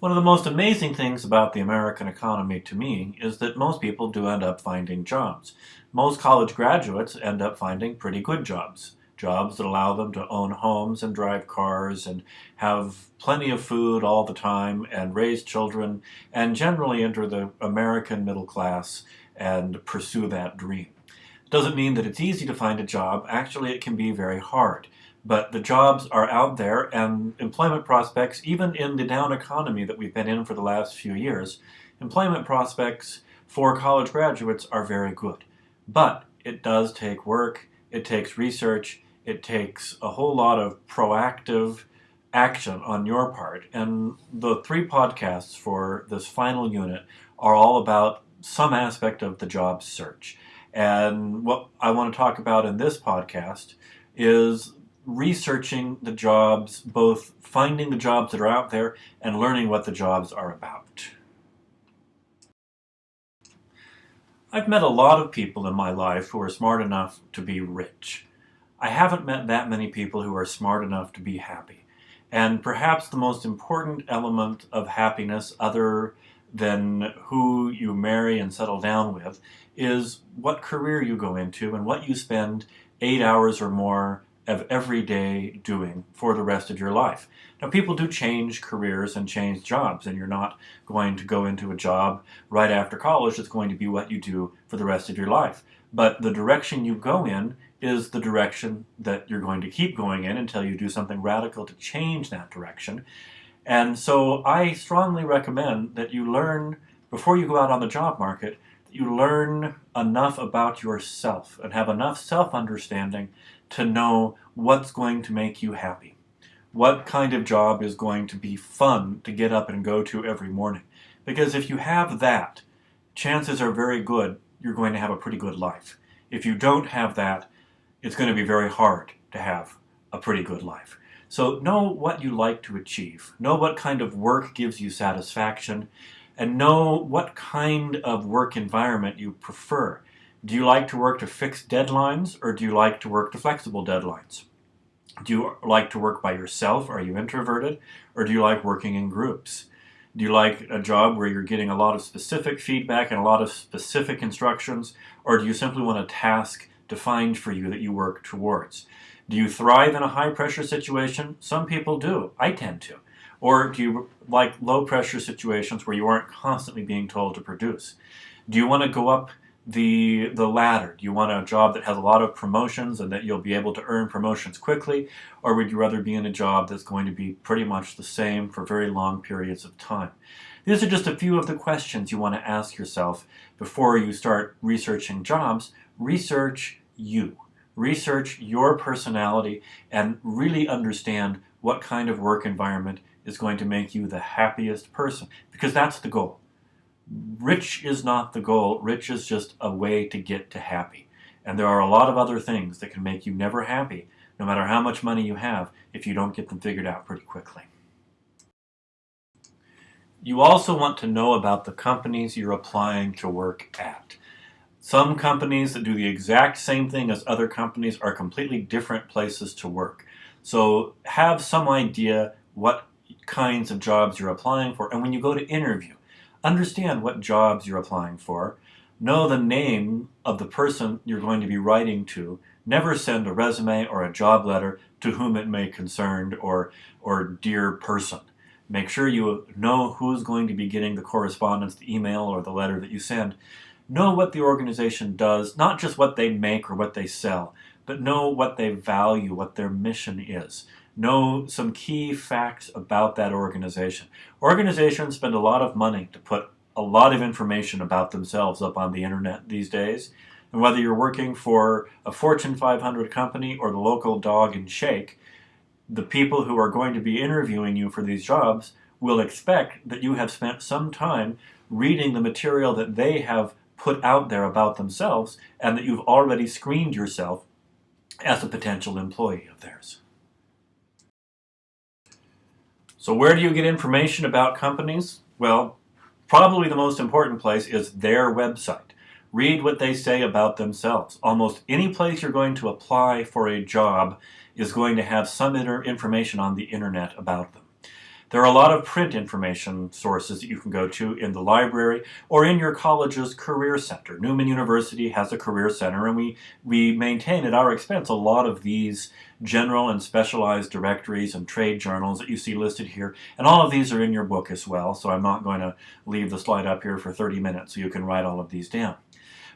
One of the most amazing things about the American economy to me is that most people do end up finding jobs. Most college graduates end up finding pretty good jobs. Jobs that allow them to own homes and drive cars and have plenty of food all the time and raise children and generally enter the American middle class and pursue that dream. Doesn't mean that it's easy to find a job. Actually, it can be very hard. But the jobs are out there, and employment prospects, even in the down economy that we've been in for the last few years, employment prospects for college graduates are very good. But it does take work, it takes research, it takes a whole lot of proactive action on your part. And the three podcasts for this final unit are all about some aspect of the job search. And what I want to talk about in this podcast is researching the jobs, both finding the jobs that are out there and learning what the jobs are about. I've met a lot of people in my life who are smart enough to be rich. I haven't met that many people who are smart enough to be happy. And perhaps the most important element of happiness, other than who you marry and settle down with, is what career you go into and what you spend 8 hours or more of every day doing for the rest of your life. Now, people do change careers and change jobs, and you're not going to go into a job right after college that's going to be what you do for the rest of your life. But the direction you go in is the direction that you're going to keep going in until you do something radical to change that direction. And so I strongly recommend that you learn, before you go out on the job market, that you learn enough about yourself and have enough self-understanding to know what's going to make you happy. What kind of job is going to be fun to get up and go to every morning? Because if you have that, chances are very good you're going to have a pretty good life. If you don't have that, it's going to be very hard to have a pretty good life. So know what you like to achieve. Know what kind of work gives you satisfaction, and know what kind of work environment you prefer. Do you like to work to fixed deadlines, or do you like to work to flexible deadlines? Do you like to work by yourself? Are you introverted? Or do you like working in groups? Do you like a job where you're getting a lot of specific feedback and a lot of specific instructions? Or do you simply want a task defined for you that you work towards? Do you thrive in a high-pressure situation? Some people do. I tend to. Or do you like low-pressure situations where you aren't constantly being told to produce? Do you want to go up the ladder? Do you want a job that has a lot of promotions and that you'll be able to earn promotions quickly? Or would you rather be in a job that's going to be pretty much the same for very long periods of time? These are just a few of the questions you want to ask yourself before you start researching jobs. Research you. Research your personality and really understand what kind of work environment is going to make you the happiest person, because that's the goal. Rich is not the goal. Rich is just a way to get to happy. And there are a lot of other things that can make you never happy, no matter how much money you have, if you don't get them figured out pretty quickly. You also want to know about the companies you're applying to work at. Some companies that do the exact same thing as other companies are completely different places to work. So have some idea what kinds of jobs you're applying for, and when you go to interview, understand what jobs you're applying for. Know the name of the person you're going to be writing to. Never send a resume or a job letter to whom it may concern or dear person. Make sure you know who's going to be getting the correspondence, the email, or the letter that you send. Know what the organization does, not just what they make or what they sell, but know what they value, what their mission is. Know some key facts about that organization. Organizations spend a lot of money to put a lot of information about themselves up on the internet these days. And whether you're working for a Fortune 500 company or the local dog and shake, the people who are going to be interviewing you for these jobs will expect that you have spent some time reading the material that they have put out there about themselves, and that you've already screened yourself as a potential employee of theirs. So where do you get information about companies? Well, probably the most important place is their website. Read what they say about themselves. Almost any place you're going to apply for a job is going to have some information on the internet about them. There are a lot of print information sources that you can go to in the library or in your college's career center. Newman University has a career center, and we maintain at our expense a lot of these general and specialized directories and trade journals that you see listed here. And all of these are in your book as well, so I'm not going to leave the slide up here for 30 minutes so you can write all of these down.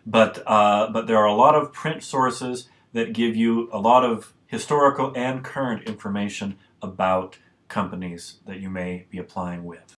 But there are a lot of print sources that give you a lot of historical and current information about companies that you may be applying with.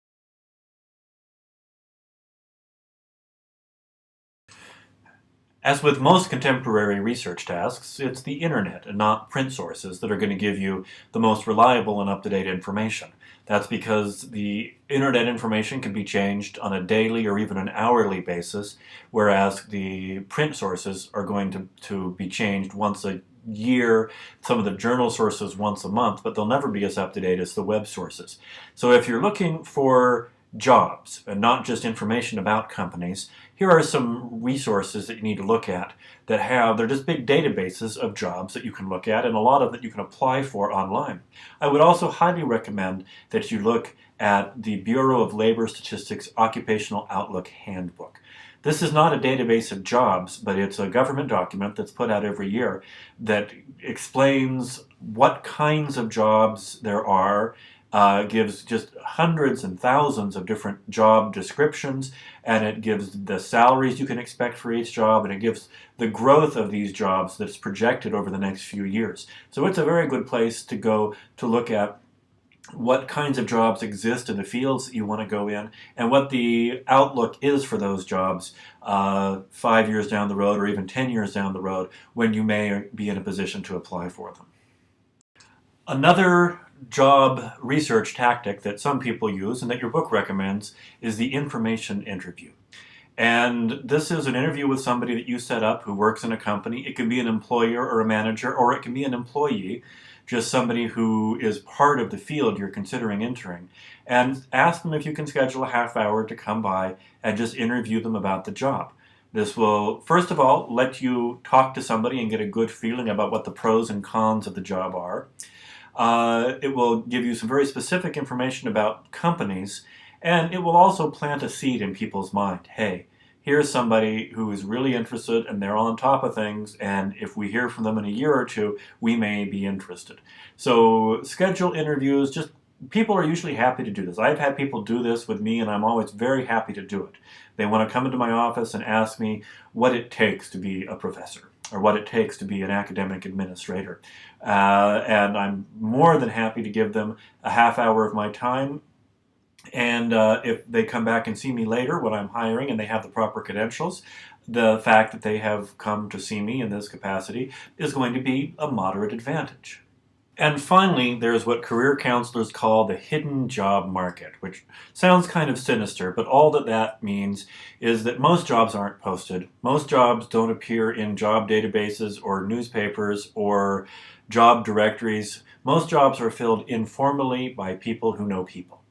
As with most contemporary research tasks, it's the internet and not print sources that are going to give you the most reliable and up-to-date information. That's because the internet information can be changed on a daily or even an hourly basis, whereas the print sources are going to be changed once a year, some of the journal sources once a month, but they'll never be as up-to-date as the web sources. So if you're looking for jobs and not just information about companies, here are some resources that you need to look at they're just big databases of jobs that you can look at, and a lot of that you can apply for online. I would also highly recommend that you look at the Bureau of Labor Statistics Occupational Outlook Handbook. This is not a database of jobs, but it's a government document that's put out every year that explains what kinds of jobs there are, gives just hundreds and thousands of different job descriptions, and it gives the salaries you can expect for each job, and it gives the growth of these jobs that's projected over the next few years. So it's a very good place to go to look at what kinds of jobs exist in the fields that you want to go in, and what the outlook is for those jobs 5 years down the road or even 10 years down the road when you may be in a position to apply for them. Another job research tactic that some people use and that your book recommends is the information interview. And this is an interview with somebody that you set up who works in a company. It can be an employer or a manager, or it can be an employee, just somebody who is part of the field you're considering entering. And ask them if you can schedule a half hour to come by and just interview them about the job. This will, first of all, let you talk to somebody and get a good feeling about what the pros and cons of the job are. It will give you some very specific information about companies, and it will also plant a seed in people's mind. Hey, here's somebody who is really interested and they're on top of things, and if we hear from them in a year or two, we may be interested. So schedule interviews. People are usually happy to do this. I've had people do this with me, and I'm always very happy to do it. They want to come into my office and ask me what it takes to be a professor, or what it takes to be an academic administrator. And I'm more than happy to give them a half hour of my time. And if they come back and see me later when I'm hiring and they have the proper credentials, the fact that they have come to see me in this capacity is going to be a moderate advantage. And finally, there's what career counselors call the hidden job market, which sounds kind of sinister, but all that means is that most jobs aren't posted. Most jobs don't appear in job databases or newspapers or job directories. Most jobs are filled informally by people who know people.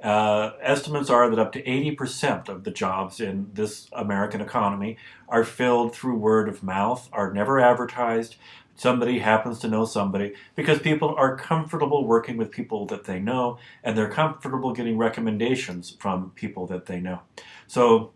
Estimates are that up to 80% of the jobs in this American economy are filled through word of mouth, are never advertised. Somebody happens to know somebody, because people are comfortable working with people that they know, and they're comfortable getting recommendations from people that they know. So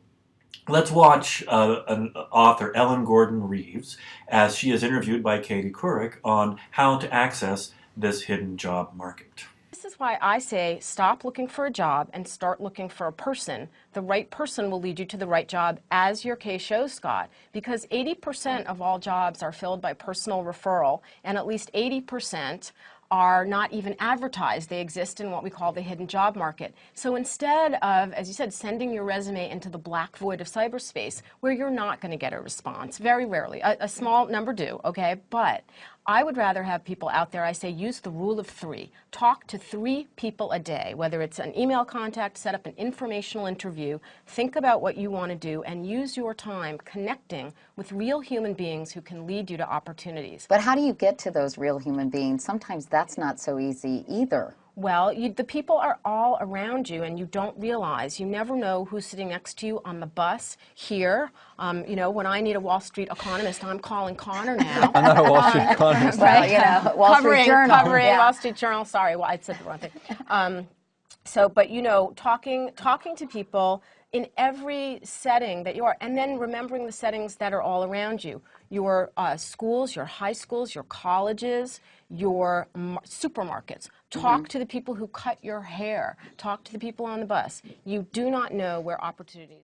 let's watch an author, Ellen Gordon Reeves, as she is interviewed by Katie Couric on how to access this hidden job market. This is why I say stop looking for a job and start looking for a person. The right person will lead you to the right job, as your case shows, Scott, because 80% of all jobs are filled by personal referral, and at least 80% are not even advertised. They exist in what we call the hidden job market. So instead of, as you said, sending your resume into the black void of cyberspace, where you're not going to get a response, very rarely, a small number do, okay, but I would rather have people out there, I say, use the rule of 3. Talk to 3 people a day, whether it's an email contact, set up an informational interview, think about what you want to do, and use your time connecting with real human beings who can lead you to opportunities. But how do you get to those real human beings? Sometimes that's not so easy either. Well, the people are all around you, and you don't realize. You never know who's sitting next to you on the bus, here. You know, when I need a Wall Street economist, I'm calling Connor now. I'm not a Wall Street economist. Well, you know, Wall Street Journal. Covering Yeah. Wall Street Journal. Sorry, well, I said the wrong thing. So, but you know, talking to people in every setting that you are, and then remembering the settings that are all around you, your schools, your high schools, your colleges, your supermarkets. Talk to the people who cut your hair. Talk to the people on the bus. You do not know where opportunities